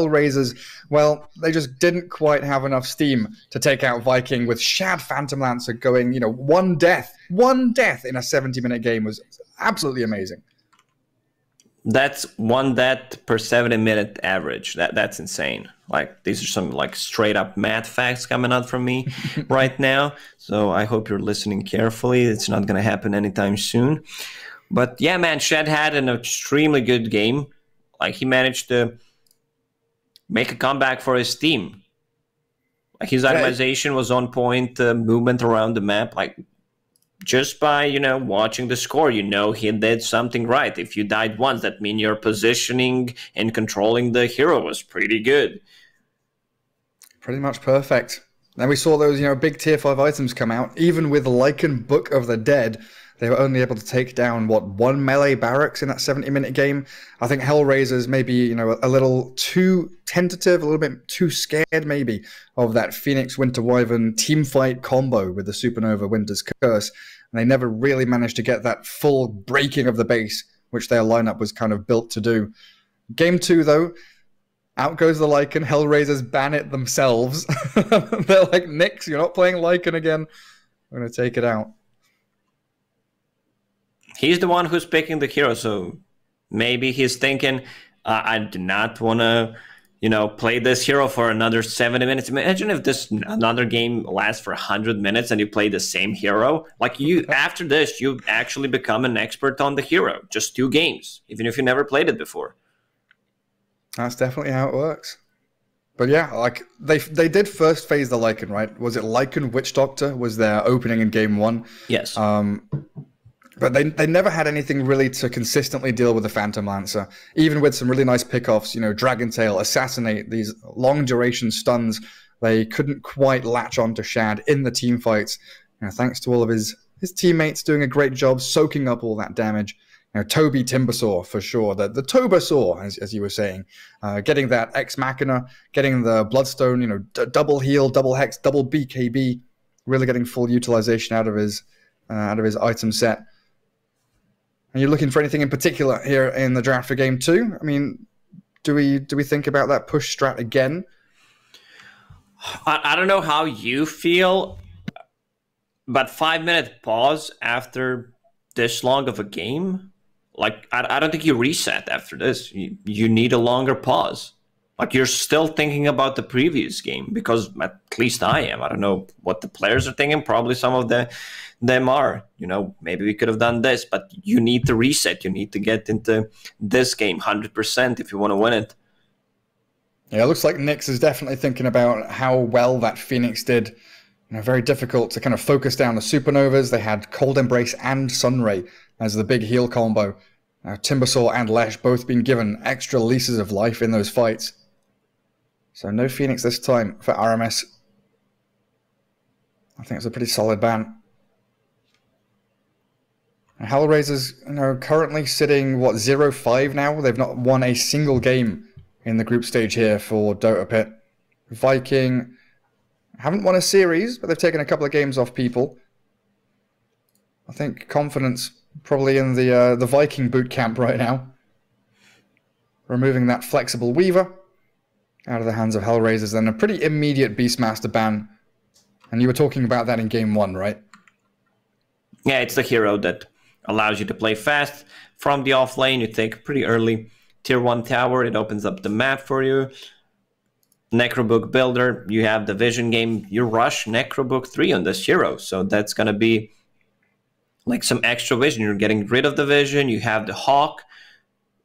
HellRaisers, well, they just didn't quite have enough steam to take out Viking with Shad Phantom Lancer going, one death in a 70-minute game was absolutely amazing. That's one death per 70-minute average. That's insane. Like, these are some like straight up math facts coming out from me right now. So I hope you're listening carefully. It's not going to happen anytime soon. But yeah, man, Shad had an extremely good game. Like, he managed to make a comeback for his team. Like, his itemization was on point, movement around the map. Like, just by, watching the score, he did something right. If you died once, that means your positioning and controlling the hero was pretty good. Pretty much perfect. Then we saw those, big tier 5 items come out. Even with Lycan Book of the Dead, they were only able to take down, one melee barracks in that 70-minute game. I think HellRaisers maybe, a little too tentative, a little bit too scared maybe of that Phoenix Winter Wyvern teamfight combo with the Supernova Winter's Curse. And they never really managed to get that full breaking of the base, which their lineup was kind of built to do. Game 2, though, out goes the Lycan. HellRaisers ban it themselves. They're like, Nix, you're not playing Lycan again. We're going to take it out. He's the one who's picking the hero, so maybe he's thinking, I do not want to, play this hero for another 70 minutes. Imagine if another game lasts for 100 minutes and you play the same hero. Like, after this, you actually become an expert on the hero. Just 2 games, even if you never played it before. That's definitely how it works. But yeah, like, they did first phase the Lycan, right? Was it Lycan Witch Doctor was their opening in game 1? Yes. But they never had anything really to consistently deal with the Phantom Lancer. Even with some really nice pickoffs, Dragon Tail, Assassinate, these long-duration stuns, they couldn't quite latch onto Shad in the team fights. Thanks to all of his teammates doing a great job soaking up all that damage. Toby Timbersaw, for sure. The Tobersaw, as you were saying. Getting that Ex Machina, getting the Bloodstone, double heal, double hex, double BKB. Really getting full utilization out of his item set. Are you looking for anything in particular here in the draft for game 2? I mean, do we think about that push strat again? I don't know how you feel, but 5-minute pause after this long of a game, like, I don't think you reset after this. You need a longer pause. Like, you're still thinking about the previous game, because at least I am. I don't know what the players are thinking. Probably some of them are. Maybe we could have done this, but you need to reset. You need to get into this game 100% if you want to win it. Yeah, it looks like Nix is definitely thinking about how well that Phoenix did. Very difficult to kind of focus down the Supernovas. They had Cold Embrace and Sunray as the big heal combo. Timbersaw and Lesh both been given extra leases of life in those fights. So no Phoenix this time for RMS. I think it's a pretty solid ban. HellRaisers, currently sitting, 0-5 now? They've not won a single game in the group stage here for Dota Pit. Viking haven't won a series, but they've taken a couple of games off people. I think confidence probably in the Viking boot camp right now. Removing that flexible Weaver out of the hands of HellRaisers, then a pretty immediate Beastmaster ban. And you were talking about that in game 1, right? Yeah, it's the hero that allows you to play fast from the off lane. You take pretty early tier 1 tower. It opens up the map for you. Necrobook Builder, you have the vision game. You rush Necrobook 3 on this hero. So that's going to be like some extra vision. You're getting rid of the vision. You have the Hawk.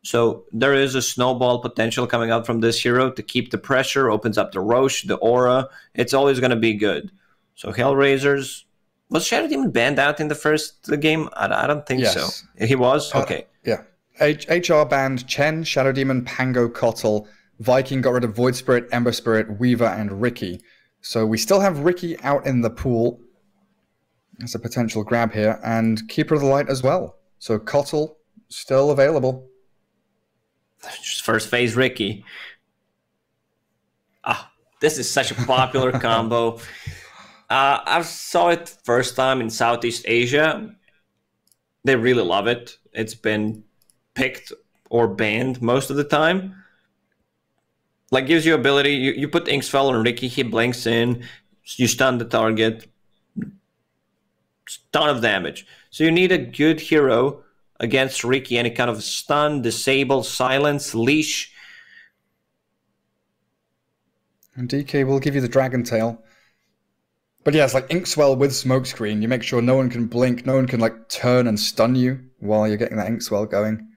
So there is a snowball potential coming out from this hero to keep the pressure, opens up the Roche, the Aura. It's always going to be good. So HellRaisers, was Shadow Demon banned out in the first game? I don't think so. He was? Okay. Yeah. HR banned Chen, Shadow Demon, Pango, Kotl. Viking got rid of Void Spirit, Ember Spirit, Weaver, and Ricky. So we still have Ricky out in the pool. That's a potential grab here. And Keeper of the Light as well. So Kotl still available. Just first phase Ricky. This is such a popular combo. I saw it first time in Southeast Asia. They really love it. It's been picked or banned most of the time. Like gives you ability, you put Inkswell on Ricky, he blinks in, you stun the target, ton of damage. So you need a good hero against Ricky, any kind of stun, disable, silence, leash. And DK will give you the Dragon Tail. But yeah, it's like Inkswell with Smokescreen. You make sure no one can blink, no one can like turn and stun you while you're getting that Inkswell going.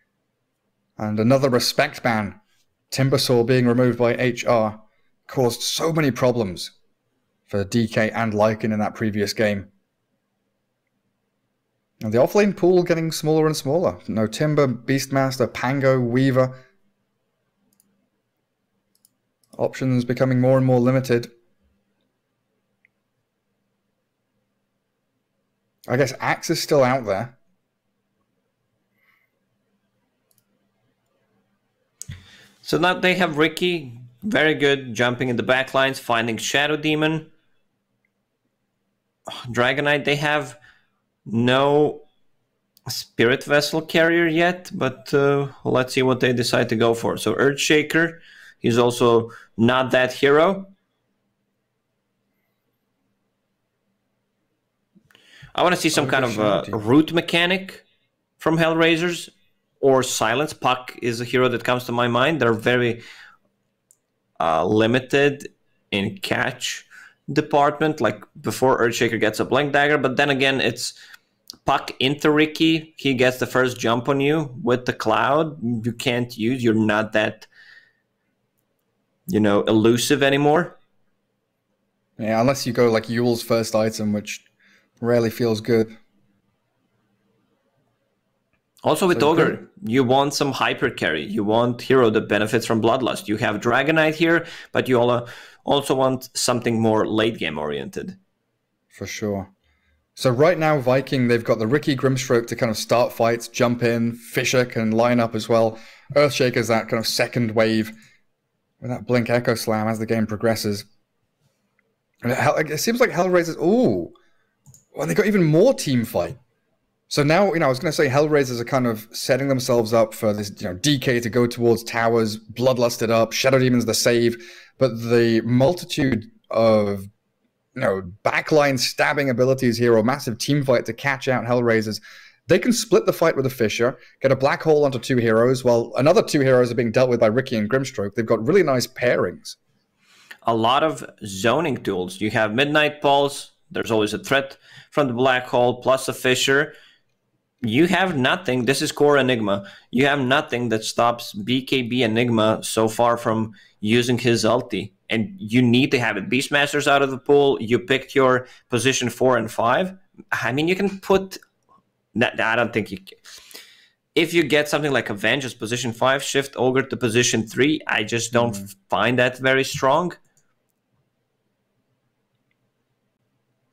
And another respect ban. Timbersaw being removed by HR caused so many problems for DK and Lycan in that previous game. And the offlane pool getting smaller and smaller. No Timber, Beastmaster, Pango, Weaver. Options becoming more and more limited. I guess Axe is still out there. So now they have Ricky, very good, jumping in the backlines, finding Shadow Demon. Dragonite, they have no Spirit Vessel carrier yet, but let's see what they decide to go for. So Earthshaker, he's also not that hero. I want to see some kind of root mechanic from HellRaisers. Or Silence. Puck is a hero that comes to my mind. They're very limited in catch department. Like before Earthshaker gets a Blink Dagger, but then again, it's Puck into Ricky. He gets the first jump on you with the Cloud. You can't use. You're not that, elusive anymore. Yeah, unless you go like Yule's first item, which rarely feels good. Also with Ogre, you want some hyper carry. You want hero that benefits from Bloodlust. You have Dragonite here, but you also want something more late game oriented. For sure. So right now, Viking, they've got the Ricky Grimstroke to kind of start fights, jump in. Fisher can line up as well. Earthshaker's that kind of second wave with that Blink Echo Slam as the game progresses. And it seems like HellRaisers... Ooh! Well, they got even more team fight. So now, I was going to say HellRaisers are kind of setting themselves up for this, DK to go towards towers, Bloodlusted up, Shadow Demon's the save, but the multitude of, backline stabbing abilities here, or massive team fight to catch out HellRaisers, they can split the fight with a Fisher, get a Black Hole onto two heroes, while another two heroes are being dealt with by Ricky and Grimstroke. They've got really nice pairings. A lot of zoning tools. You have Midnight Pulse, there's always a threat from the Black Hole, plus a Fisher. You have nothing. This is core Enigma. You have nothing that stops BKB Enigma so far from using his ulti. And you need to have it. Beastmaster's out of the pool. You picked your position 4 and 5. I mean, you can put... I don't think you can. If you get something like Avenge as position 5, shift Ogre to position 3, I just don't find that very strong.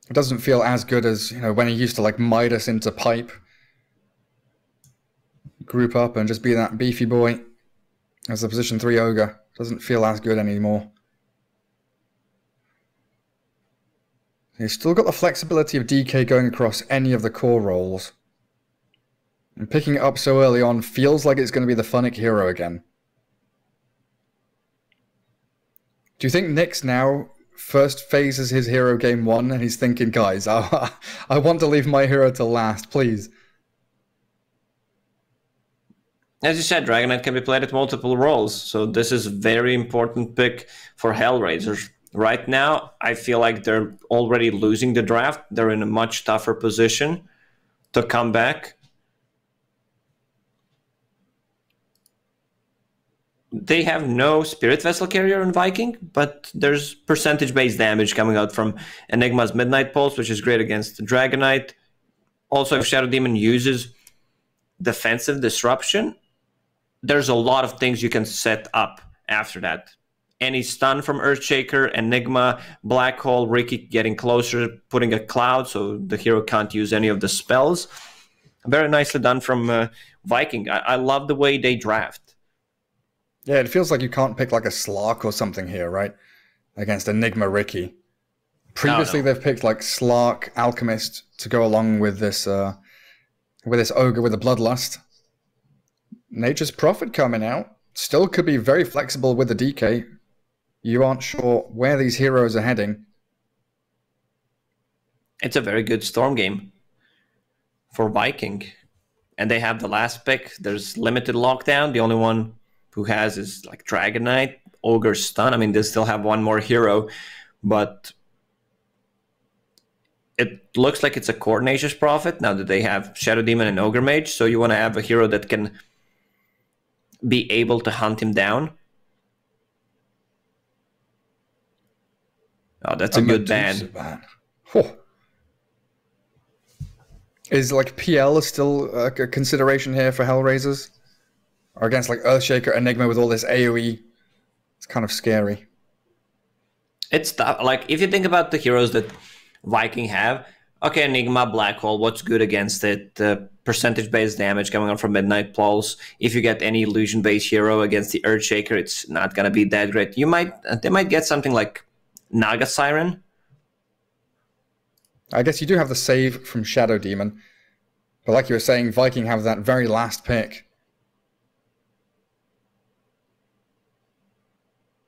It doesn't feel as good as, when he used to like Midas into Pipe. Group up and just be that beefy boy as the position 3 Ogre. Doesn't feel as good anymore. He's still got the flexibility of DK going across any of the core roles. And picking it up so early on feels like it's going to be the Funnick hero again. Do you think Nyx now first phases his hero game 1 and he's thinking, guys, I want to leave my hero to last, please? As you said, Dragonite can be played at multiple roles, so this is a very important pick for HellRaisers. Right now, I feel like they're already losing the draft. They're in a much tougher position to come back. They have no Spirit Vessel carrier in Viking, but there's percentage-based damage coming out from Enigma's Midnight Pulse, which is great against the Dragonite. Also, if Shadow Demon uses defensive disruption, there's a lot of things you can set up after that. Any stun from Earthshaker, Enigma, Black Hole, Ricky getting closer, putting a Cloud so the hero can't use any of the spells. Very nicely done from Viking. I love the way they draft. Yeah, it feels like you can't pick like a Slark or something here, right? Against Enigma Ricky. Previously, they've picked like Slark, Alchemist to go along with this Ogre with the Bloodlust. Nature's Prophet coming out. Still could be very flexible with the DK. you aren't sure where these heroes are heading. It's a very good Storm game for Viking. And they have the last pick. There's limited lockdown. The only one who has is like Dragon Knight, Ogre Stun. I mean, they still have one more hero, but it looks like it's a Coordinator's Prophet now that they have Shadow Demon and Ogre Mage. So you want to have a hero that can be able to hunt him down. Oh, that's a good ban. Oh. Is like PL still a consideration here for HellRaisers? Or against like Earthshaker, Enigma with all this AoE? It's kind of scary. It's tough. Like, if you think about the heroes that Viking have, okay, Enigma, Black Hole, what's good against it? Percentage-based damage coming on from Midnight Pulse. If you get any illusion-based hero against the Earthshaker, it's not going to be that great. They might get something like Naga Siren. I guess you do have the save from Shadow Demon. But like you were saying, Viking have that very last pick.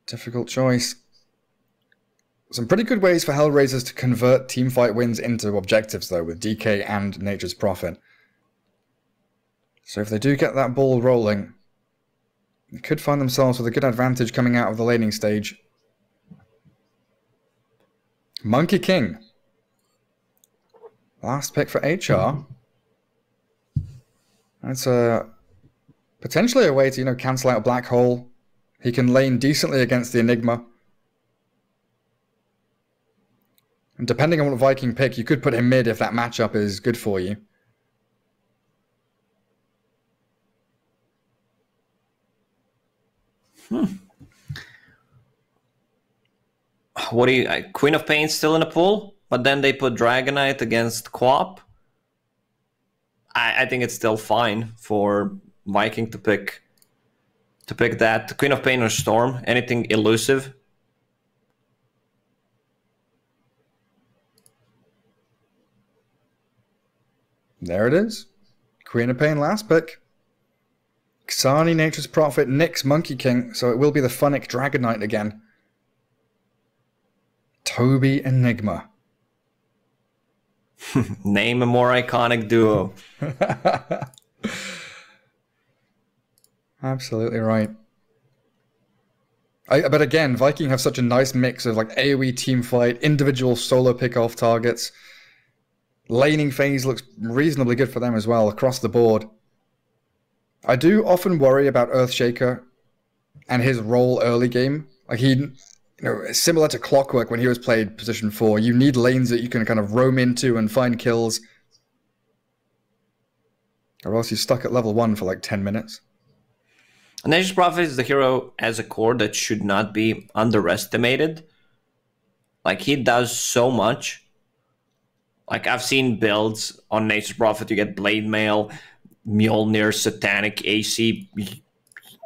Difficult choice. Some pretty good ways for HellRaisers to convert teamfight wins into objectives, though, with DK and Nature's Prophet. So if they do get that ball rolling, they could find themselves with a good advantage coming out of the laning stage. Monkey King. Last pick for HR. That's potentially a way to, cancel out Black Hole. He can lane decently against the Enigma. And depending on what Viking pick, you could put him mid if that matchup is good for you. What do you... Queen of Pain's still in the pool? But then they put Dragon Knight against Quap. I think it's still fine for Viking to pick that. Queen of Pain or Storm, anything elusive. There it is. Queen of Pain last pick. Xani, Nature's Prophet, Nyx, Monkey King. So it will be the Funnick Dragon Knight again. Toby Enigma. Name a more iconic duo. Absolutely right. But again, Viking have such a nice mix of like AoE teamfight, individual solo pick-off targets. Laning phase looks reasonably good for them as well across the board. I do often worry about Earthshaker and his role early game. Like similar to Clockwork when he was played position 4, you need lanes that you can kind of roam into and find kills. Or else you're stuck at level 1 for like 10 minutes. Nature's Prophet is the hero as a core that should not be underestimated. Like, he does so much. Like, I've seen builds on Nature's Prophet. You get Blade Mail, Mjolnir, Satanic, AC.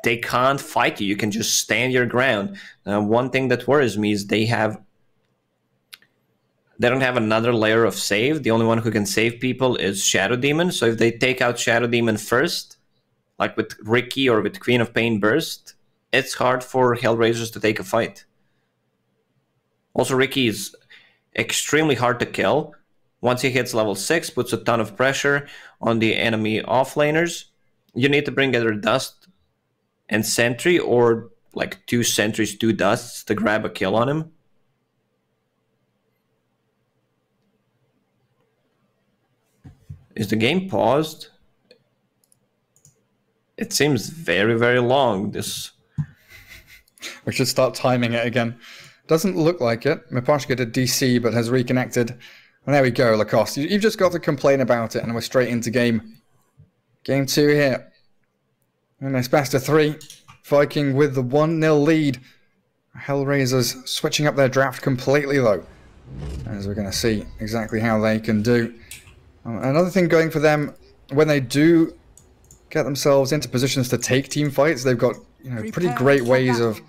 They can't fight you. You can just stand your ground. One thing that worries me is they don't have another layer of save. The only one who can save people is Shadow Demon. So if they take out Shadow Demon first, like with Ricky or with Queen of Pain Burst, it's hard for HellRaisers to take a fight. Also, Ricky is extremely hard to kill. Once he hits level 6, puts a ton of pressure on the enemy offlaners. You need to bring either Dust and Sentry, or like 2 Sentries, 2 Dusts to grab a kill on him. Is the game paused? It seems very, very long. We should start timing it again. Doesn't look like it. Mipashka did DC but has reconnected. And there we go, Lacoste. You've just got to complain about it and we're straight into game. Game 2 here. And it's best of 3. Viking with the 1-0 lead. HellRaisers switching up their draft completely though. As we're going to see exactly how they can do. Another thing going for them, when they do get themselves into positions to take team fights, they've got pretty great ways of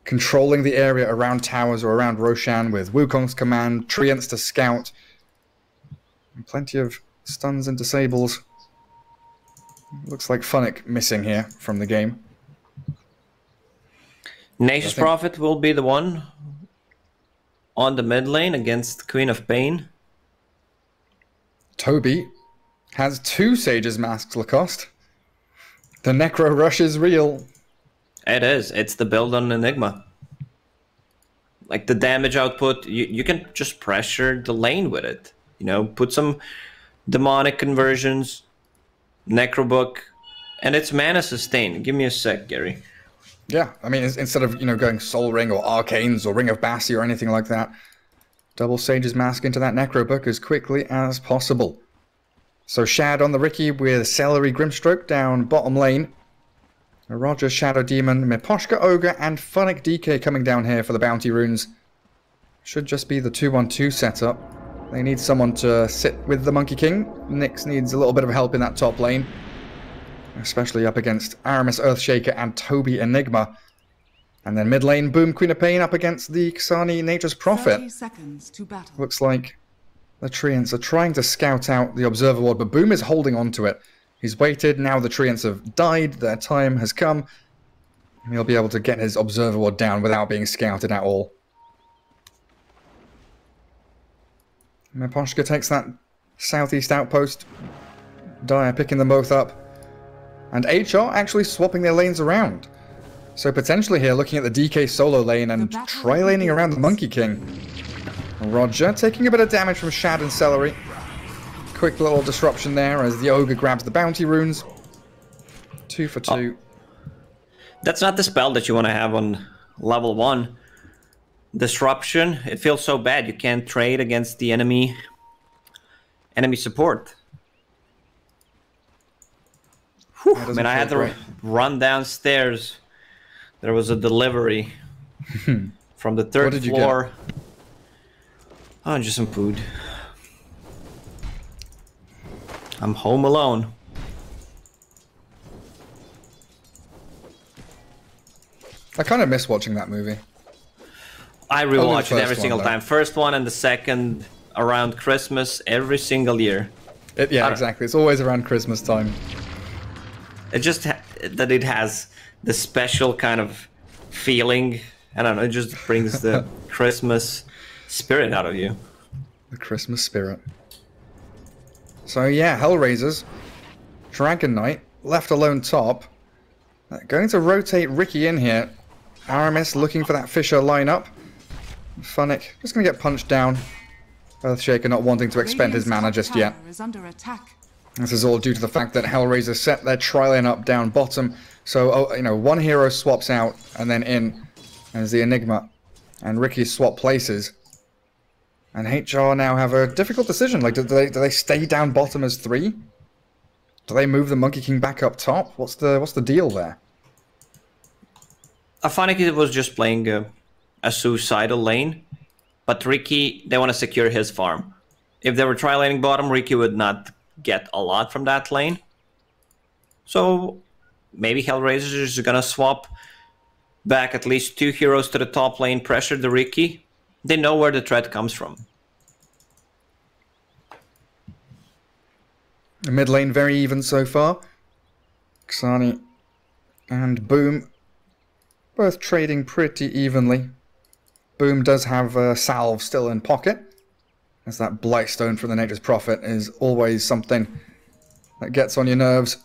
controlling the area around towers or around Roshan with Wukong's command, Treants to scout, and plenty of stuns and disables. Looks like Funnick missing here from the game. Nature's Prophet will be the one on the mid lane against Queen of Pain. Toby has 2 Sage's Masks, Lacoste. The Necro Rush is real. It is. It's the build on Enigma. Like the damage output, you can just pressure the lane with it. You know, put some demonic conversions, Necrobook, and it's mana sustain. Give me a sec, Gary. Yeah, I mean, instead of, going Soul Ring or Arcanes or Ring of Bassi or anything like that, double Sage's Mask into that Necrobook as quickly as possible. So Shad on the Riki with Celery Grimstroke down bottom lane. Roger, Shadow Demon, Miposhka Ogre, and Funnick DK coming down here for the bounty runes. Should just be the 2-1-2 setup. They need someone to sit with the Monkey King. Nyx needs a little bit of help in that top lane, especially up against Aramis Earthshaker and Toby Enigma. And then mid lane, Boom Queen of Pain up against the Xani Nature's Prophet. 30 seconds to battle. Looks like the Treants are trying to scout out the Observer Ward, but Boom is holding on to it. He's waited, now the Treants have died, their time has come. He'll be able to get his Observer Ward down without being scouted at all. Miposhka takes that southeast outpost. Dire picking them both up. And HR actually swapping their lanes around. So potentially here, looking at the DK solo lane and tri-laning around the Monkey King. Roger taking a bit of damage from Shad and Celery. Quick little disruption there as the Ogre grabs the bounty runes. 2 for 2. That's not the spell that you want to have on level 1. Disruption. It feels so bad. You can't trade against the enemy support. Whew, man, I had to run downstairs. There was a delivery from the 3rd floor. Oh, just some food. I'm home alone. I kind of miss watching that movie. I rewatch it every single time. First one and the second around Christmas every single year. Yeah, exactly. It's always around Christmas time. It just that it has the special kind of feeling. I don't know. It just brings the Christmas spirit out of you. The Christmas spirit. So yeah, HellRaisers, Dragon Knight, left alone top. Going to rotate Riki in here. Aramis looking for that Fisher lineup. Funnick just going to get punched down. Earthshaker not wanting to expend his mana just yet. This is all due to the fact that HellRaisers set their tri-lane up down bottom. So, one hero swaps out and then in as the Enigma. And Riki swap places. And HR now have a difficult decision. Like, do they stay down bottom as 3? Do they move the Monkey King back up top? What's the deal there? Funnick was just playing a suicidal lane, but Riki, they want to secure his farm. If they were tri-laning bottom, Riki would not get a lot from that lane. So maybe HellRaisers is gonna swap back at least 2 heroes to the top lane, pressure the Riki. They know where the threat comes from. Mid lane very even so far. Xani and Boom both trading pretty evenly. Boom does have a salve still in pocket, as that Blightstone from the Nature's Prophet is always something that gets on your nerves.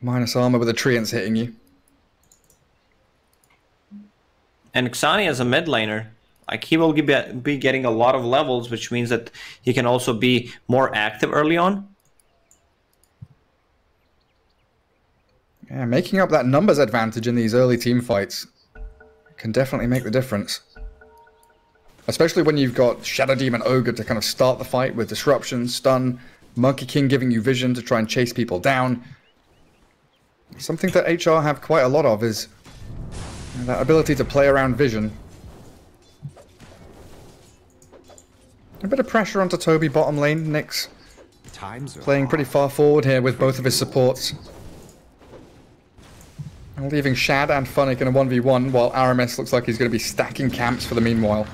Minus armor with the Treants hitting you. And Xani as a mid laner, like he will be getting a lot of levels, which means that he can also be more active early on. Yeah, making up that numbers advantage in these early team fights can definitely make the difference. Especially when you've got Shadow Demon Ogre to kind of start the fight with disruption, stun, Monkey King giving you vision to try and chase people down. Something that HR have quite a lot of is that ability to play around vision. A bit of pressure onto Toby bottom lane. Nyx playing pretty far forward here with both of his supports. And leaving Shad and Funnick in a 1v1 while Aramis looks like he's going to be stacking camps for the meanwhile.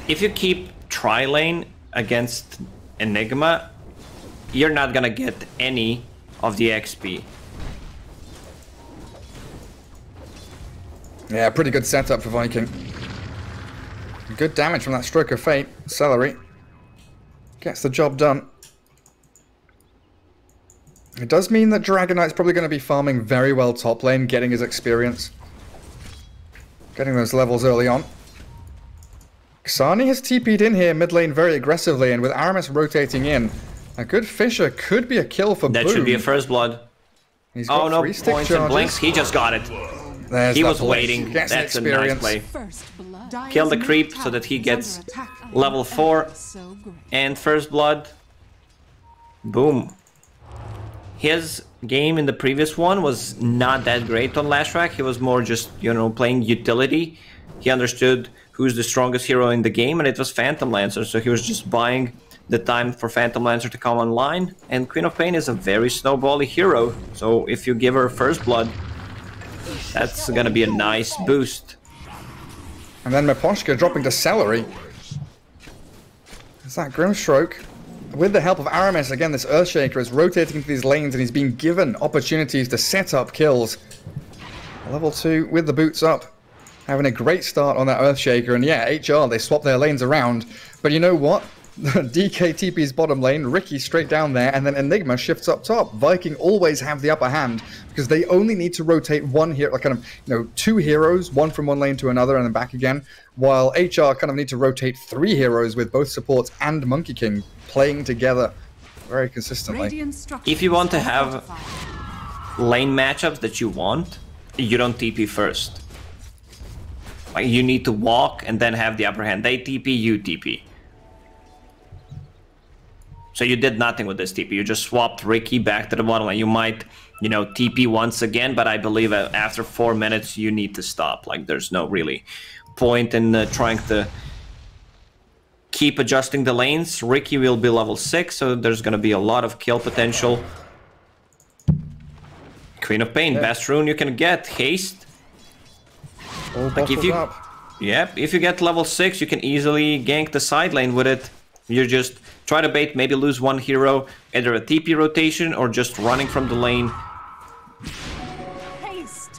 If you keep tri-lane against Enigma, you're not going to get any of the XP. Yeah, pretty good setup for Viking. Good damage from that Stroke of Fate. Celery gets the job done. It does mean that Dragonite's probably going to be farming very well top lane, getting his experience. Getting those levels early on. Xani has TP'd in here mid lane very aggressively, and with Aramis rotating in, a good Fissure could be a kill for Boom. That should be a first blood. He's got oh no, three stick points charges. and blinks. He just got it. He was waiting. That's a nice play. Kill the creep so that he gets level 4 and first blood. Boom. His game in the previous one was not that great on last track. He was more just, you know, playing utility. He understood who's the strongest hero in the game, and it was Phantom Lancer, so he was just buying the time for Phantom Lancer to come online. And Queen of Pain is a very snowbally hero, so if you give her first blood, that's gonna be a nice boost. And then Miposhka dropping to Celery. It's that Grimstroke. With the help of Aramis, again, this Earthshaker is rotating into these lanes, and he's being given opportunities to set up kills. Level 2 with the boots up. Having a great start on that Earthshaker, and yeah, HR, they swap their lanes around. But you know what? DK TP's bottom lane, Ricky straight down there, and then Enigma shifts up top. Viking always have the upper hand, because they only need to rotate one hero, like kind of, you know, 2 heroes, one from one lane to another and then back again, while HR kind of need to rotate 3 heroes with both supports and Monkey King playing together very consistently. If you want to have lane matchups that you want, you don't TP first. Like, you need to walk and then have the upper hand. They TP, you TP. So you did nothing with this TP. You just swapped Ricky back to the bottom lane. You might, you know, TP once again, but I believe after 4 minutes you need to stop. Like, there's no really point in trying to keep adjusting the lanes. Ricky will be level 6, so there's going to be a lot of kill potential. Queen of Pain, best rune you can get. Haste. Like if you, if you get level 6, you can easily gank the side lane with it. You just try to bait, maybe lose one hero, either a TP rotation or just running from the lane.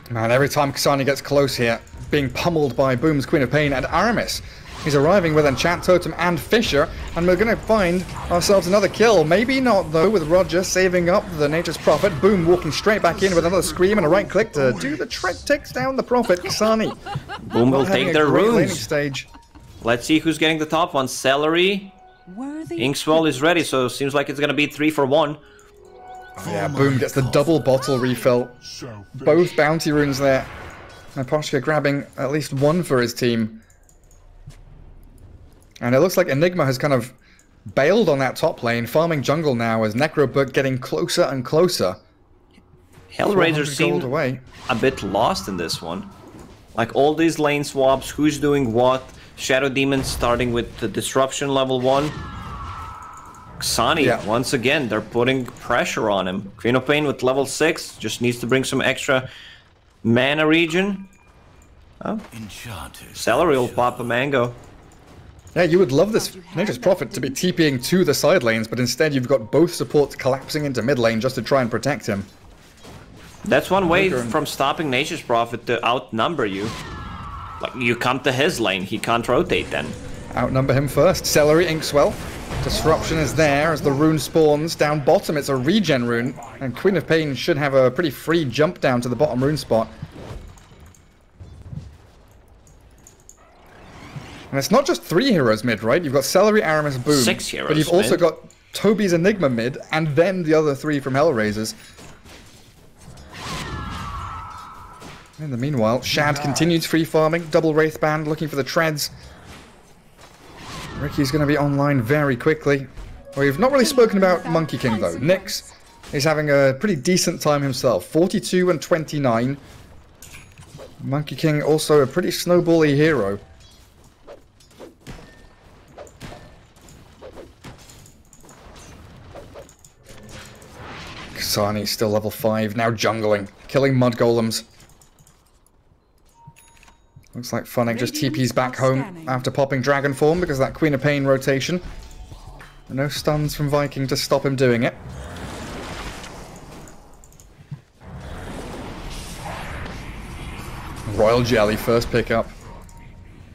Man, every time Xani gets close here, being pummeled by Boom's Queen of Pain and Aramis. He's arriving with Enchant Totem and Fissure, and we're going to find ourselves another kill. Maybe not, though, with Roger saving up the Nature's Prophet. Boom walking straight back in with another scream and a right click to do the trick, takes down the Prophet. Xani. Boom will take their runes. Stage. Let's see who's getting the top one. Celery. Inkswell is ready, so it seems like it's going to be 3 for 1. Yeah, Boom gets the double bottle refill. Both bounty runes there. Miposhka grabbing at least 1 for his team. And it looks like Enigma has kind of bailed on that top lane, farming jungle now as Necrobug getting closer and closer. HellRaisers seem a bit lost in this one. Like, all these lane swaps, who's doing what. Shadow Demon starting with the Disruption level 1. Xani, once again, they're putting pressure on him. Queen of Pain with level 6, just needs to bring some extra mana regen. Oh. Celery will pop a mango. Yeah, you would love this Nature's Prophet to be TPing to the side lanes, but instead you've got both supports collapsing into mid lane just to try and protect him. That's one way from stopping Nature's Prophet to outnumber you. Like, you come to his lane, he can't rotate then. Outnumber him first. Celery, Inkswell. Disruption is there as the rune spawns. Down bottom, it's a regen rune, and Queen of Pain should have a pretty free jump down to the bottom rune spot. And it's not just 3 heroes mid, right? You've got Celery, Aramis, Boom. 6 heroes but you've also got Toby's Enigma mid, and then the other 3 from HellRaisers. In the meanwhile, Shad continues free farming. Double Wraith Band looking for the treads. Ricky's going to be online very quickly. We've not really spoken about Monkey King, though. Nyx is having a pretty decent time himself. 42 and 29. Monkey King also a pretty snowbally hero. Xani still level 5, now jungling, killing mud golems. Looks like Funnick just TP's back home after popping Dragon Form because of that Queen of Pain rotation. No stuns from Viking to stop him doing it. Royal Jelly, first pickup.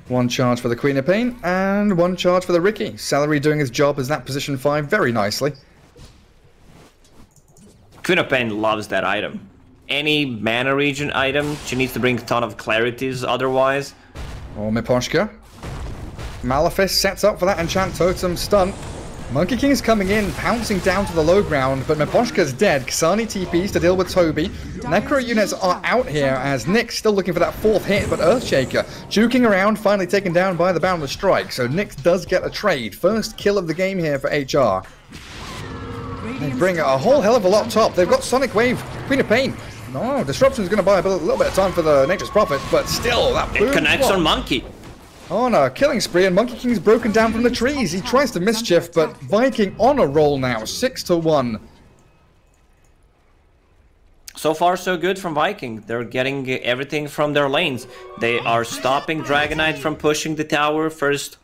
One charge for the Queen of Pain, and one charge for the Riki. Celery doing his job as that position 5 very nicely. Queen of Pain loves that item. Any mana region item, she needs to bring a ton of clarities otherwise. Or Miposhka. Malefice sets up for that Enchant Totem stun. Monkey King is coming in, pouncing down to the low ground, but Miposhka's dead. Kasani TPs to deal with Toby. Necro units are out here as Nick's still looking for that 4th hit, but Earthshaker juking around, finally taken down by the Boundless Strike. So Nick does get a trade. First kill of the game here for HR. They bring a whole hell of a lot top. They've got Sonic Wave, Queen of Pain. No, Disruption's going to buy a little bit of time for the Nature's Prophet, but still, that boom. It connects on Monkey. On a killing spree, and Monkey King's broken down from the trees. He tries to mischief, but Viking on a roll now, 6-1. So far, so good from Viking. They're getting everything from their lanes. They are stopping Dragonite from pushing the tower. First,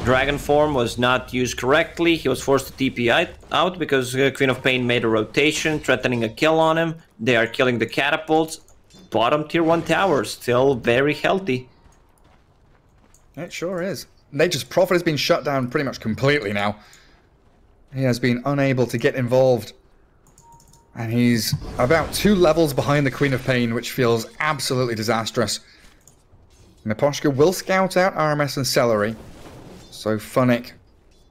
Dragon form was not used correctly. He was forced to TP out because Queen of Pain made a rotation, threatening a kill on him. They are killing the catapults. Bottom tier 1 tower, still very healthy. It sure is. Nature's Prophet has been shut down pretty much completely now. He has been unable to get involved. And he's about 2 levels behind the Queen of Pain, which feels absolutely disastrous. Miposhka will scout out RMS and Celery. So Funnick,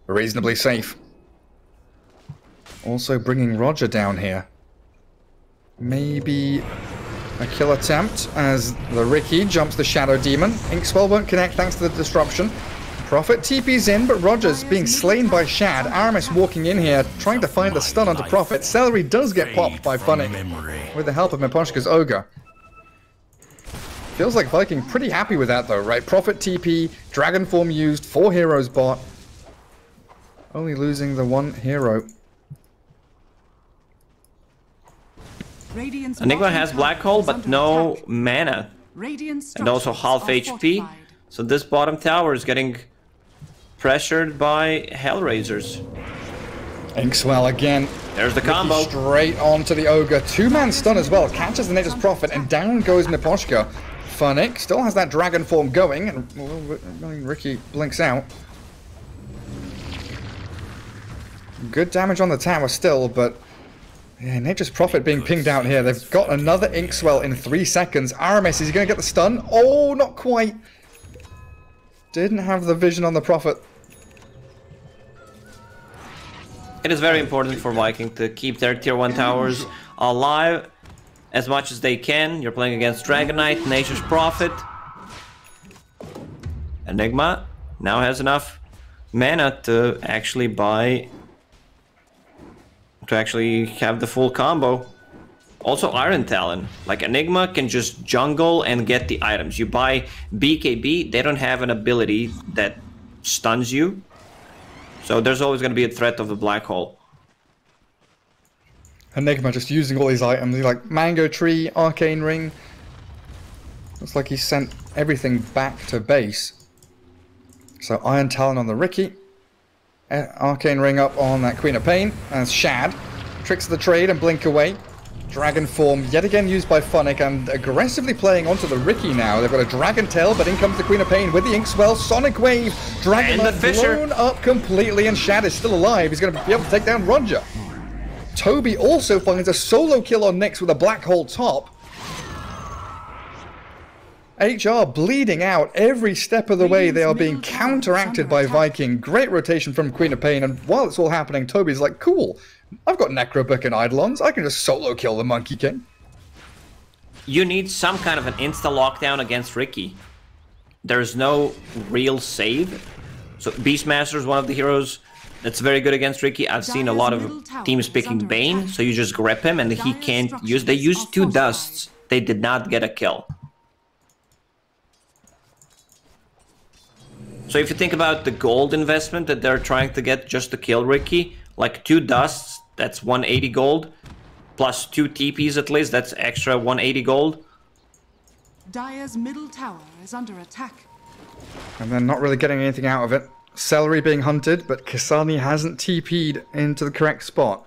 reasonably safe. Also bringing Roger down here. Maybe a kill attempt as the Riki jumps the Shadow Demon. Inkswell won't connect thanks to the disruption. Prophet TP's in, but Roger's being slain by Shad. Aramis walking in here, trying to find the stun onto Prophet. Celery does get popped by Funnick with the help of Miposhka's Ogre. Feels like Viking pretty happy with that though, right? Prophet TP, Dragon Form used, 4 heroes bot. Only losing the 1 hero. Enigma has Black Hole, but no mana. And also half HP. So this bottom tower is getting pressured by HellRaisers. Inkswell again. There's the combo. Straight onto the Ogre. 2-man stun as well. Catches the Nature's Prophet, and down goes Miposhka. Funnick still has that Dragon Form going, and Riki blinks out. Good damage on the tower still, but yeah, Nature's Prophet being pinged out here. They've got another Inkswell in 3 seconds. Aramis, is he going to get the stun? Oh, not quite. Didn't have the vision on the Prophet. It is very important for Viking to keep their tier 1 towers alive as much as they can. You're playing against Dragonite, Nature's Prophet. Enigma now has enough mana to actually buy... to actually have the full combo. Also Iron Talon. Like Enigma can just jungle and get the items. You buy BKB, they don't have an ability that stuns you. So there's always going to be a threat of the Black Hole. Enigma just using all these items. Like Mango Tree, Arcane Ring. Looks like he sent everything back to base. So Iron Talon on the Riki. Arcane Ring up on that Queen of Pain. As Shad tricks the trade and blink away. Dragon Form yet again used by Funnick and aggressively playing onto the Riki now. They've got a Dragon Tail, but in comes the Queen of Pain with the Inkswell. Sonic Wave. Dragon blown up completely, and Shad is still alive. He's going to be able to take down Roger. Toby also finds a solo kill on Nyx with a Black Hole top. HR bleeding out every step of the way. They are being counteracted by Viking. Great rotation from Queen of Pain, and while it's all happening, Toby's like, cool, I've got Necrobook and Eidolons. I can just solo kill the Monkey King. You need some kind of an insta-lockdown against Riki. There's no real save. So Beastmaster is one of the heroes that's very good against Riki. I've seen a lot of teams picking Bane, so you just grip him and he can't use... They used 2 dusts. They did not get a kill. So if you think about the gold investment that they're trying to get just to kill Riki, like 2 dusts, that's 180 gold, plus 2 TPs at least, that's extra 180 gold. Dire's middle tower is under attack. And they're not really getting anything out of it. Celery being hunted, but Kasani hasn't TP'd into the correct spot.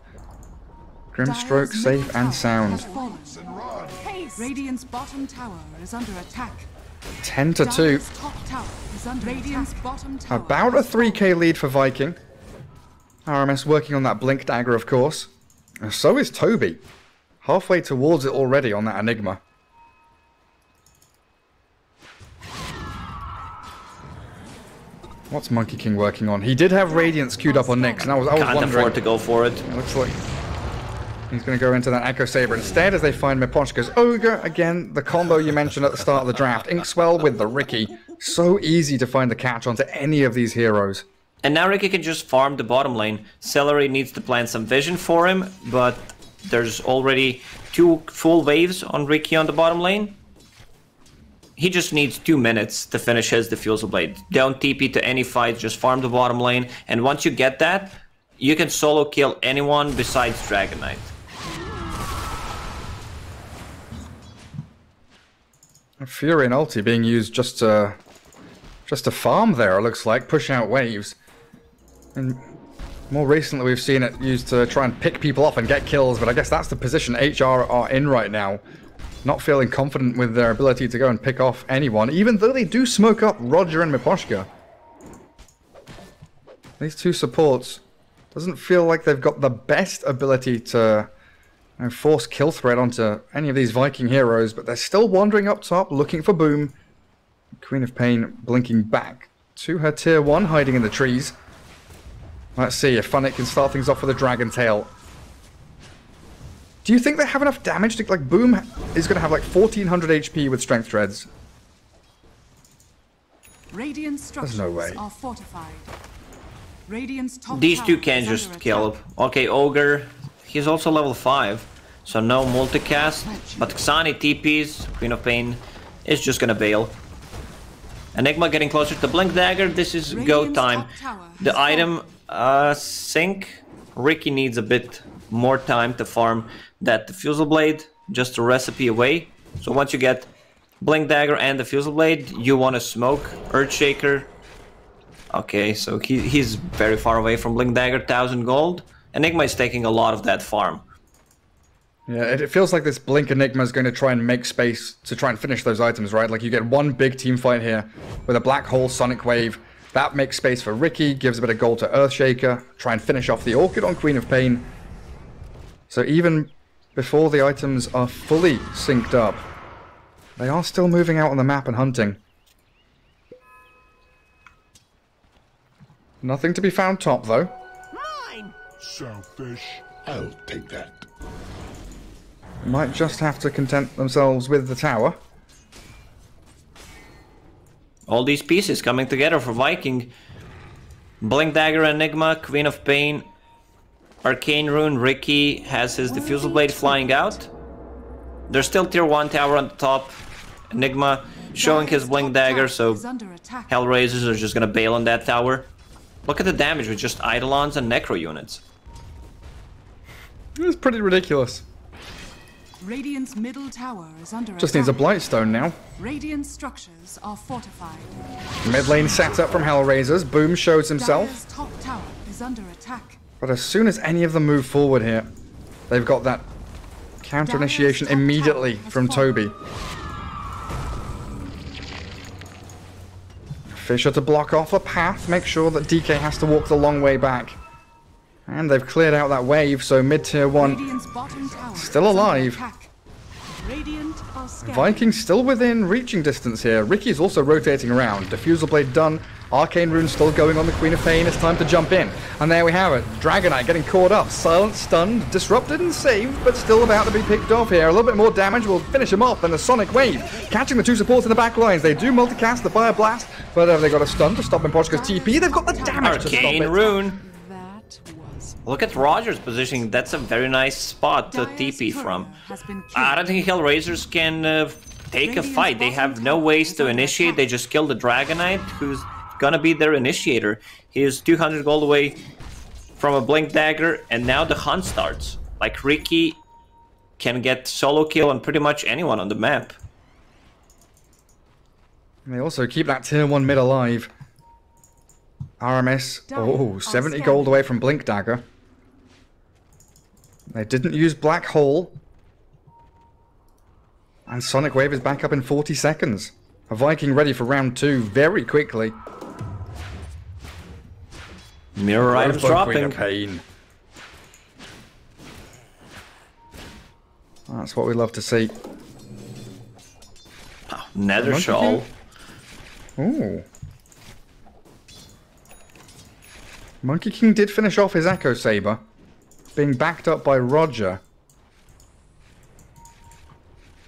Grimstroke safe and sound. Radiant's bottom tower is under attack. 10 to 2. Dire's top tower is under Radiant's bottom tower. About a 3k lead for Viking. RMS working on that Blink Dagger, of course. And so is Toby. Halfway towards it already on that Enigma. What's Monkey King working on? He did have Radiance queued up on Nyx, and I was Can't wondering. afford to go for it. It looks like he's going to go into that Echo Saber instead as they find Miposhka's Ogre. Again, the combo you mentioned at the start of the draft. Inkswell with the Ricky. So easy to find the catch onto any of these heroes. And now Ricky can just farm the bottom lane. Celery needs to plant some vision for him, but there's already 2 full waves on Ricky on the bottom lane. He just needs 2 minutes to finish his Diffusal Blade. Don't TP to any fight, just farm the bottom lane. And once you get that, you can solo kill anyone besides Dragon Knight. Fury and ulti being used just to farm there, it looks like. Push out waves. And more recently we've seen it used to try and pick people off and get kills, but I guess that's the position HR are in right now. Not feeling confident with their ability to go and pick off anyone, even though they do smoke up Roger and Miposhka. These 2 supports doesn't feel like they've got the best ability to force kill threat onto any of these Viking heroes, but they're still wandering up top looking for Boom. Queen of Pain blinking back to her tier 1, hiding in the trees. Let's see if Funnick can start things off with a Dragon Tail. Do you think they have enough damage to, like, Boom is going to have like 1400 HP with Strength Dreads? Radiant structures no way. are fortified. Radiant's top These tower 2 can is just under kill attack. him. Okay, Ogre, he's also level 5, so no multicast. But Xani TPs, Queen of Pain is just gonna bail. Enigma getting closer to Blink Dagger, this is go Radiant's time. top tower The has item sync, Ricky needs a bit more time to farm that Diffusal Blade, just a recipe away. So once you get Blink Dagger and Diffusal Blade, you want to smoke Earthshaker. Okay, so he's very far away from Blink Dagger, 1000 gold. Enigma is taking a lot of that farm. Yeah, it feels like this Blink Enigma is going to try and make space to try and finish those items, right? Like, you get one big team fight here with a Black Hole Sonic Wave. That makes space for Ricky, gives a bit of gold to Earthshaker. Try and finish off the Orchid on Queen of Pain. So even before the items are fully synced up, they are still moving out on the map and hunting. Nothing to be found top, though. Mine! Selfish. I'll take that. Might just have to content themselves with the tower. All these pieces coming together for Viking. Blink Dagger, Enigma, Queen of Pain, Arcane Rune, Ricky has his Diffusal Blade flying out. There's still tier 1 tower on the top. Enigma showing his Blink Dagger, so HellRaisers are just gonna bail on that tower. Look at the damage with just Eidolons and Necro units. It's pretty ridiculous. Radiant's middle tower is under Just needs a attack. Blightstone now. Radiant structures are fortified. Mid lane set up from HellRaisers. Boom shows himself. Dire's top tower is under attack. But as soon as any of them move forward here, they've got that counter initiation Dire's top immediately tower has from fallen. Toby. Fisher to block off a path, make sure that DK has to walk the long way back. And they've cleared out that wave, so mid-tier 1 Radiant's bottom tower still is under alive. attack. Radiant are scanning. Vikings still within reaching distance here. Ricky's also rotating around. Diffusal Blade done. Arcane Rune still going on the Queen of Pain. It's time to jump in. And there we have it. Dragon Knight getting caught up. Silent, stunned, disrupted and saved, but still about to be picked off here. A little bit more damage will finish him off than the Sonic Wave. Catching the 2 supports in the back lines. They do multicast the Fire Blast, but have they got a stun to stop Miposhka's TP? They've got the damage to stop Arcane it. Rune. That was Look at Roger's positioning. That's a very nice spot to TP from. has been killed. I don't think HellRaisers can take a fight. They have no ways to initiate. They just kill the Dragon Knight, who's gonna be their initiator. He is 200 gold away from a Blink Dagger, and now the hunt starts. Like, Ricky can get solo kill on pretty much anyone on the map. And they also keep that tier 1 mid alive. RMS, oh, 70 gold away from Blink Dagger. They didn't use Black Hole. And Sonic Wave is back up in 40 seconds. A Viking ready for round 2 very quickly. Mirror items dropping. Pain. That's what we love to see. Oh, Nether Shawl. Ooh. Monkey King did finish off his Echo Saber, being backed up by Roger.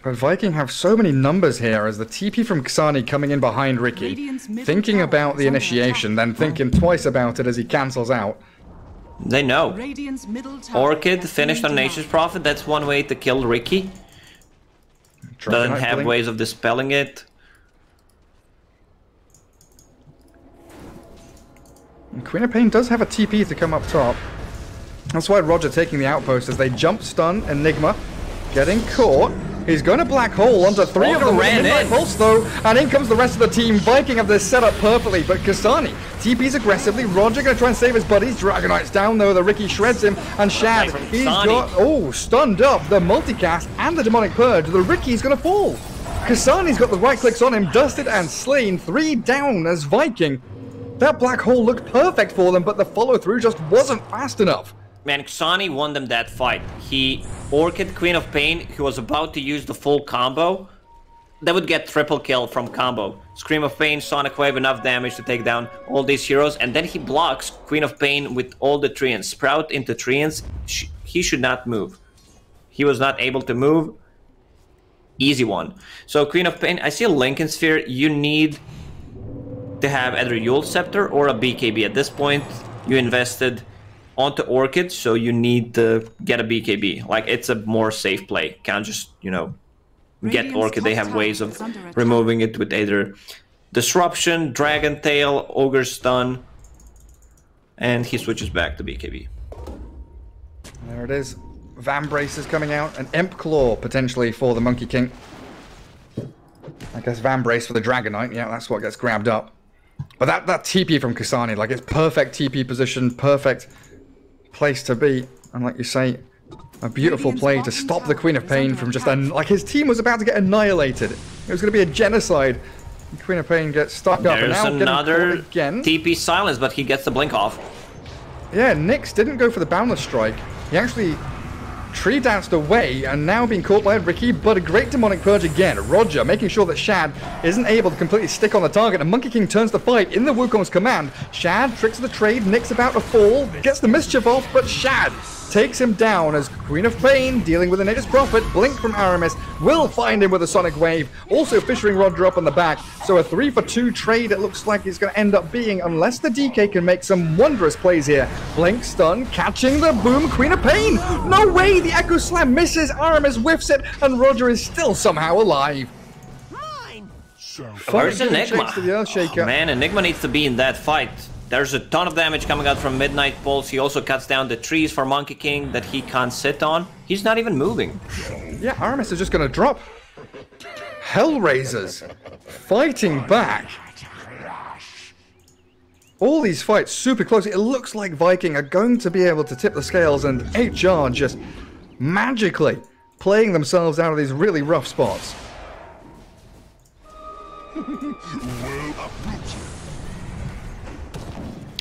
But Viking have so many numbers here as the TP from Kasani coming in behind Ricky, thinking about the initiation, then thinking twice about it as he cancels out. They know. Orchid finished on Nature's Prophet, that's one way to kill Ricky. Doesn't have Blink. ways of dispelling it. And Queen of Pain does have a TP to come up top. That's why Roger taking the outpost as they jump stun Enigma, getting caught. He's going to black hole onto 3 of them with a Midnight Pulse though, and in comes the rest of the team. Viking have this set up perfectly, but Kasani TPs aggressively. Roger going to try and save his buddies. Dragonite's down though, the Ricky shreds him, and Shad, he's got, stunned up, the multicast and the Demonic Purge. The Ricky's going to fall. Kasani's got the right clicks on him, dusted and slain. 3 down as Viking. That black hole looked perfect for them, but the follow through just wasn't fast enough. Man, Kasani won them that fight. He Orchid Queen of Pain, he was about to use the full combo. That would get triple kill from combo. Scream of Pain, Sonic Wave, enough damage to take down all these heroes. And then he blocks Queen of Pain with all the treants. Sprout into treants. He should not move. He was not able to move. Easy one. So Queen of Pain, I see a Lincoln Sphere. You need to have either Yule Scepter or a BKB. At this point, you invested onto Orchid, so you need to get a BKB. Like, it's a more safe play. Can't just, you know, get Orchid. They have ways of removing it with either Disruption, Dragon Tail, Ogre Stun, and he switches back to BKB. There it is. Vambrace is coming out, an Imp Claw potentially for the Monkey King. I guess Vambrace for the Dragonite, yeah, that's what gets grabbed up. But that TP from Kasani, like, it's perfect TP position, perfect place to be, and like you say, a beautiful play to stop the Queen of Pain from just like his team was about to get annihilated. It was going to be a genocide. The Queen of Pain gets stuck up and now another again. TP silence, but he gets the blink off. Yeah, Nyx didn't go for the Boundless Strike. He actually tree danced away and now being caught by Ricky, but a great Demonic Purge again. Roger making sure that Shad isn't able to completely stick on the target, and Monkey King turns the fight in the Wukong's command. Shad tricks the trade, Nyx about to fall, gets the mischief off, but Shad takes him down as Queen of Pain, dealing with the Nature's Prophet. Blink from Aramis will find him with a Sonic Wave, also fishing Roger up on the back. So a 3-for-2 trade it looks like it's going to end up being, unless the DK can make some wondrous plays here. Blink, stun, catching the boom, Queen of Pain! No way! The Echo Slam misses, Aramis whiffs it, and Roger is still somehow alive. Where's Enigma? Oh, man, Enigma needs to be in that fight. There's a ton of damage coming out from Midnight Pulse. He also cuts down the trees for Monkey King that he can't sit on. He's not even moving. Yeah, Aramis is just going to drop. HellRaisers fighting back. All these fights super close. It looks like Viking are going to be able to tip the scales, and HR just magically playing themselves out of these really rough spots.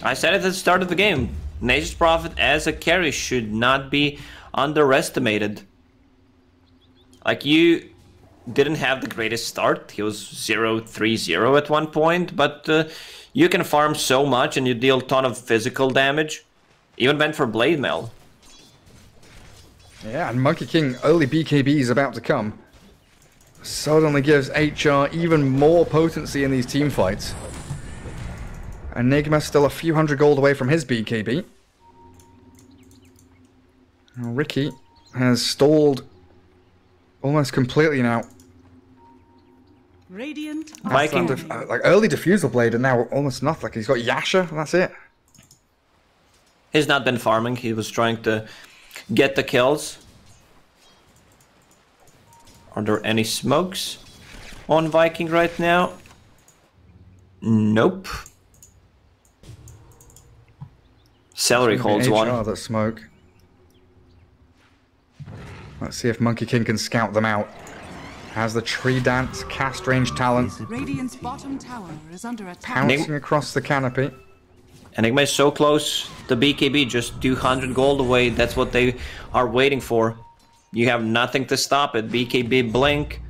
I said it at the start of the game. Nature's Prophet as a carry should not be underestimated. Like, you didn't have the greatest start. He was 0-3-0 at one point, but you can farm so much and you deal a ton of physical damage. Even went for Blade Mail. Yeah, and Monkey King early BKB is about to come. Suddenly gives HR even more potency in these team fights. Enigma still a few hundred gold away from his BKB. Now Ricky has stalled almost completely now. Radiant Viking, like early Diffusal Blade and now almost nothing. Like he's got Yasha, that's it. he's not been farming. He was trying to get the kills. Are there any smokes on Viking right now? Nope. Celery holds one. That smoke. Let's see if Monkey King can scout them out. Has the tree dance, cast range talent, Radiant's bottom tower is under attack. pouncing across the canopy. Enigma is so close. The BKB just 200 gold away. That's what they are waiting for. You have nothing to stop it. BKB blink.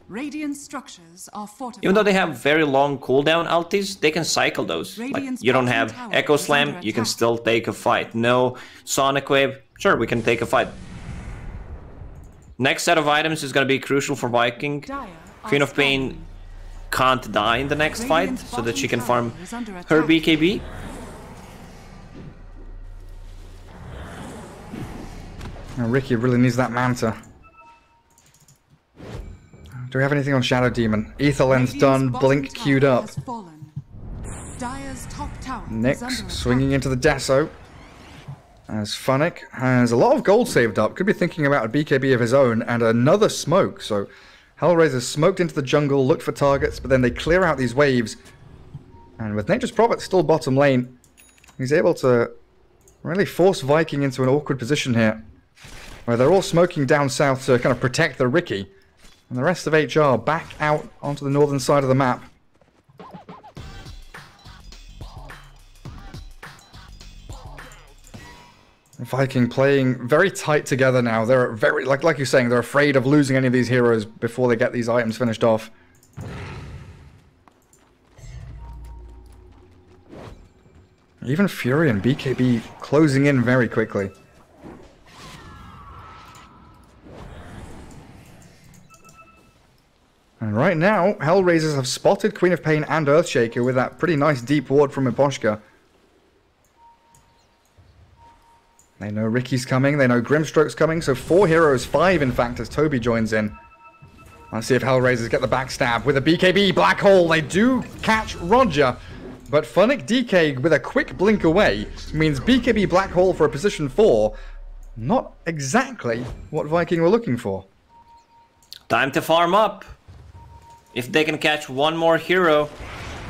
Radiant structures are fortified. Even though they have very long cooldown ultis, they can cycle those. Like, you don't have Echo Slam, you can still take a fight. No Sonic Wave, sure, we can take a fight. Next set of items is going to be crucial for Viking. Queen of Pain can't die in the next fight, so that she can farm her BKB. Now Ricky really needs that Manta. Do we have anything on Shadow Demon? Ether Lens done, Blink queued up. Nyx swinging into the Deso. As Funnick has a lot of gold saved up. Could be thinking about a BKB of his own and another smoke. So HellRaisers smoked into the jungle, looked for targets, but then they clear out these waves. And with Nature's Prophet still bottom lane, he's able to really force Viking into an awkward position here, where they're all smoking down south to kind of protect the Ricky. And the rest of HR back out onto the northern side of the map. Viking playing very tight together now. They're very, like you're saying, they're afraid of losing any of these heroes before they get these items finished off. Even Fury and BKB closing in very quickly. And right now, HellRaisers have spotted Queen of Pain and Earthshaker with that pretty nice deep ward from Miposhka. They know Ricky's coming, they know Grimstroke's coming, so 4 heroes, 5 in fact, as Toby joins in. Let's see if HellRaisers get the backstab with a BKB Black Hole. They do catch Roger, but Funnick DK with a quick blink away means BKB Black Hole for a position 4. Not exactly what Viking were looking for. Time to farm up. If they can catch one more hero,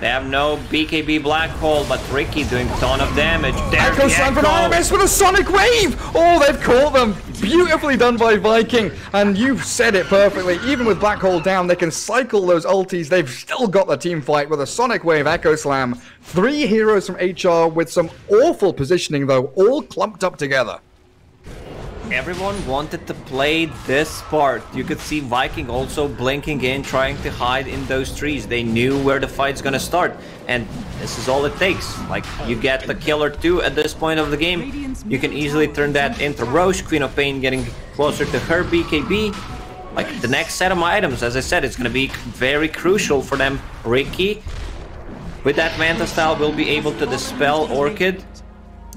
they have no BKB Black Hole, but Ricky doing a ton of damage. Echo Slam from Aramis with a Sonic Wave! Oh, they've caught them! Beautifully done by Viking, and you've said it perfectly. Even with Black Hole down, they can cycle those ultis. They've still got the team fight with a Sonic Wave Echo Slam. 3 heroes from HR with some awful positioning, though, all clumped up together. Everyone wanted to play this part. You could see Viking also blinking in, trying to hide in those trees. They knew where the fight's gonna start, and this is all it takes. Like, you get the killer 2 at this point of the game, you can easily turn that into Roche. Queen of Pain getting closer to her BKB. Like, the next set of items, as I said, it's gonna be very crucial for them. Ricky, with that Manta style, will be able to dispel Orchid.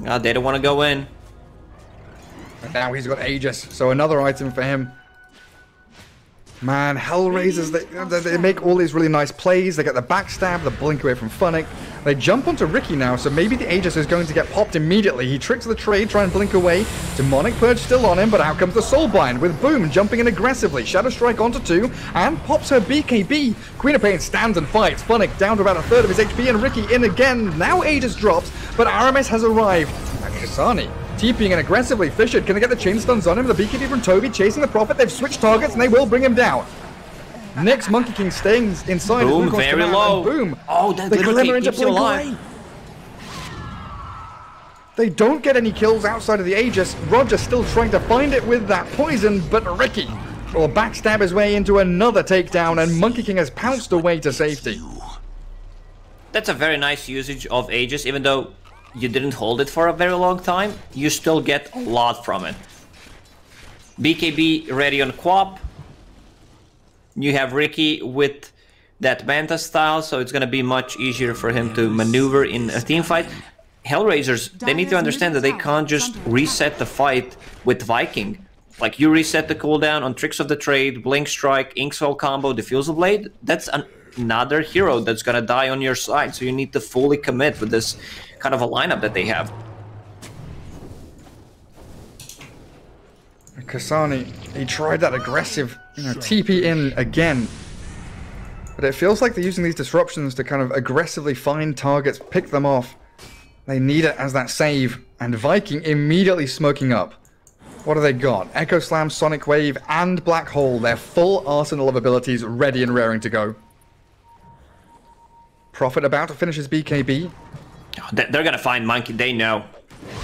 They don't want to go in. Now he's got Aegis, so another item for him. Man, HellRaisers, they make all these really nice plays. They get the backstab, the blink away from Funnick. They jump onto Ricky now, so maybe the Aegis is going to get popped immediately. He tricks the trade, try and blink away. Demonic Purge still on him, but out comes the Soulbind with Boom jumping in aggressively. Shadow Strike onto 2 and pops her BKB. Queen of Pain stands and fights. Funnick down to about 1/3 of his HP and Ricky in again. Now Aegis drops, but Aramis has arrived. And Kasani TPing and aggressively. Fisher, can they get the chain stuns on him? The BKB from Toby chasing the Prophet. They've switched targets and they will bring him down. Next, Monkey King staying inside. Boom, very low. Boom. Oh, that the literally Glimmer into keeps you alive. They don't get any kills outside of the Aegis. Roger still trying to find it with that poison, but Ricky will backstab his way into another takedown, and Monkey King has pounced away to safety. That's a very nice usage of Aegis, even though you didn't hold it for a very long time, you still get a lot from it. BKB ready on Quap. You have Ricky with that Manta style, so it's gonna be much easier for him to maneuver in a team fight. HellRaisers, they need to understand that they can't just reset the fight with Viking. Like, you reset the cooldown on Tricks of the Trade, Blink Strike, Inkswell combo, Diffusal Blade, that's another hero that's gonna die on your side, so you need to fully commit with this kind of a lineup that they have. Kasani, he tried that aggressive, TP in again. But it feels like they're using these disruptions to kind of aggressively find targets, pick them off. They need it as that save, and Viking immediately smoking up. What do they got? Echo Slam, Sonic Wave, and Black Hole. Their full arsenal of abilities ready and raring to go. Prophet about to finish his BKB. They're gonna find Monkey, they know.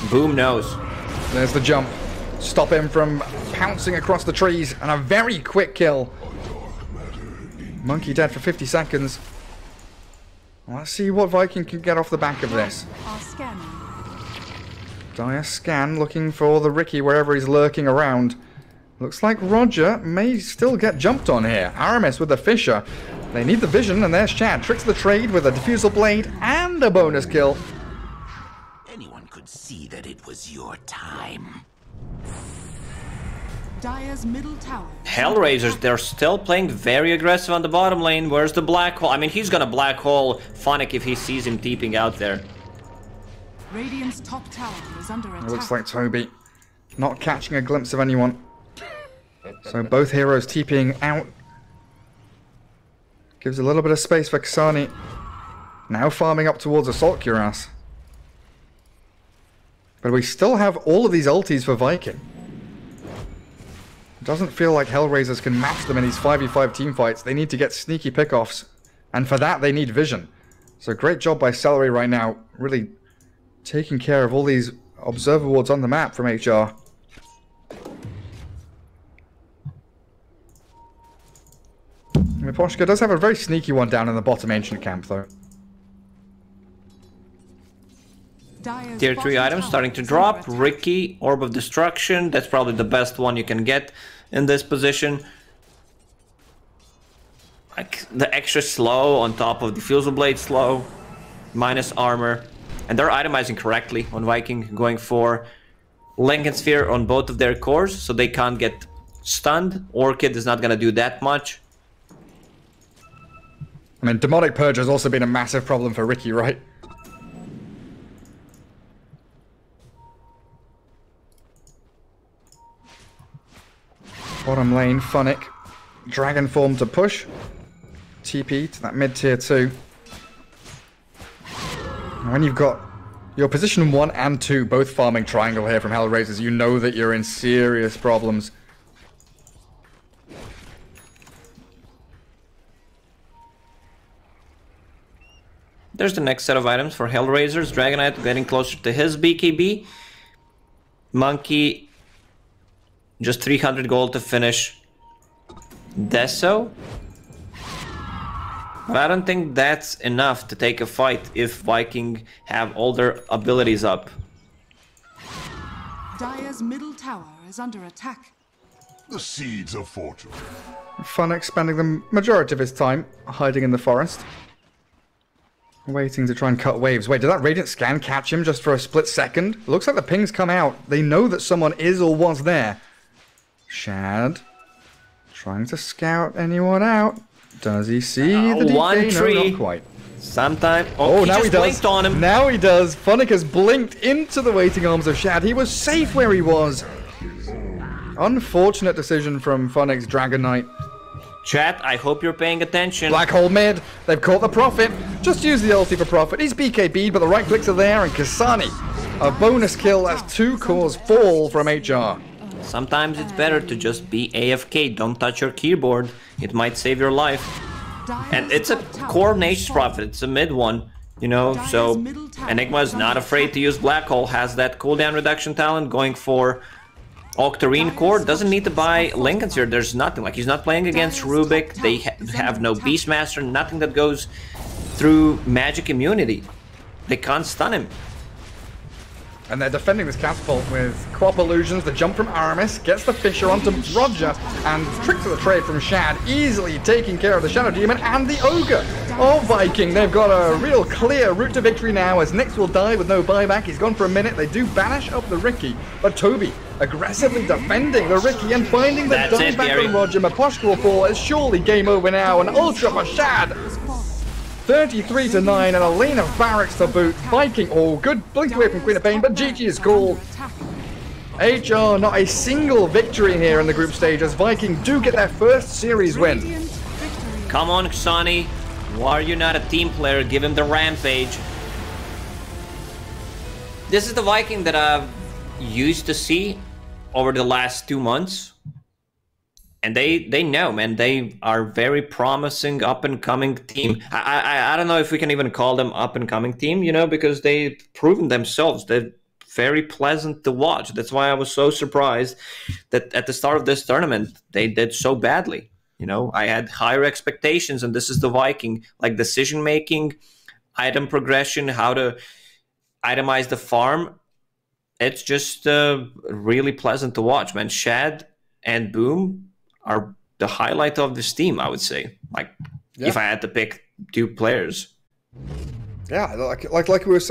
Boom knows. There's the jump. Stop him from pouncing across the trees, and a very quick kill. Monkey dead for 50 seconds. Let's see what Viking can get off the back of this. Dire scan, looking for the Ricky wherever he's lurking around. Looks like Roger may still get jumped on here. Aramis with the Fisher. They need the vision, and there's Chad. Tricks the trade with a Diffusal Blade and a bonus kill. Anyone could see that it was your time. Dire's middle tower. HellRaisers, they're still playing very aggressive on the bottom lane. Where's the Black Hole? I mean, he's gonna Black Hole Phonic if he sees him deeping out there. Radiant's top tower is under attack. It looks like Toby not catching a glimpse of anyone. So both heroes TPing out. Gives a little bit of space for Kasani. Now farming up towards Assault Cuirass. But we still have all of these ultis for Viking. It doesn't feel like HellRaisers can match them in these 5v5 teamfights. They need to get sneaky pickoffs. And for that, they need vision. So great job by Celery right now. Really taking care of all these observer wards on the map from HR. Miposhka does have a very sneaky one down in the bottom ancient camp, though. Tier 3 items starting to drop. Ricky, Orb of Destruction. That's probably the best one you can get in this position. Like the extra slow on top of Diffusal Blade slow. Minus armor. And they're itemizing correctly on Viking, going for Lincoln Sphere on both of their cores, so they can't get stunned. Orchid is not going to do that much. I mean, Demonic Purge has also been a massive problem for Ricky, right? Bottom lane, Phonic. Dragon form to push. TP to that mid-tier 2. And when you've got your position 1 and 2 both farming triangle here from HellRaisers, you know that you're in serious problems. There's the next set of items for HellRaisers. Dragonite getting closer to his BKB. Monkey, just 300 gold to finish Deso. But I don't think that's enough to take a fight if Viking have all their abilities up. Dire's middle tower is under attack. The seeds of fortune. Phonic spending the majority of his time hiding in the forest. Waiting to try and cut waves. Wait, did that Radiant Scan catch him just for a split second? Looks like the pings come out. They know that someone is or was there. Shad. Trying to scout anyone out. Does he see the DK? One tree. No, not quite. Sometime. Oh, now he he does. blinked on him. Now he does. Phonic has blinked into the waiting arms of Shad. He was safe where he was. Unfortunate decision from Phonic's Dragon Knight. Chat, I hope you're paying attention. Black Hole mid. They've caught the Prophet. Just use the ulti for Prophet. He's BKB'd, but the right clicks are there, and Kasani. A bonus kill as 2 cores fall from HR. Sometimes it's better to just be AFK. Don't touch your keyboard. It might save your life. And it's a core Nature's Prophet. It's a mid one, you know, so Enigma is not afraid to use Black Hole. Has that cooldown reduction talent going for Octarine core. Doesn't need to buy Lincoln's here. There's nothing. Like, he's not playing against Rubik. They have no Beastmaster. Nothing that goes through magic immunity. They can't stun him. And they're defending this catapult with Crop Illusions. The jump from Aramis gets the Fisher onto Roger, and Tricks of the Trade from Shad, easily taking care of the Shadow Demon and the Ogre of Viking. They've got a real clear route to victory now, as Nyx will die with no buyback. He's gone for a minute. They do banish up the Ricky, but Toby aggressively defending the Ricky and finding the dive back on Roger. Maposhka will fall. It's surely game over now, and Ultra for Shad. 33-9 and a lane of barracks to boot. Viking, oh, good blink away from Queen of Pain, but GG is called. HR, not a single victory here in the group stage, as Viking do get their first series win. Come on, Xani. Why are you not a team player? Give him the rampage. This is the Viking that I've used to see over the last 2 months. And they know, man, they are very promising up-and-coming team. I don't know if we can even call them up-and-coming team, you know, because they've proven themselves. They're very pleasant to watch. That's why I was so surprised that at the start of this tournament, they did so badly. You know, I had higher expectations, and this is the Viking. Like, decision-making, item progression, how to itemize the farm. It's just really pleasant to watch, man. Shad and Boom are the highlight of this team, I would say. Like, if I had to pick 2 players. Yeah, like we were saying.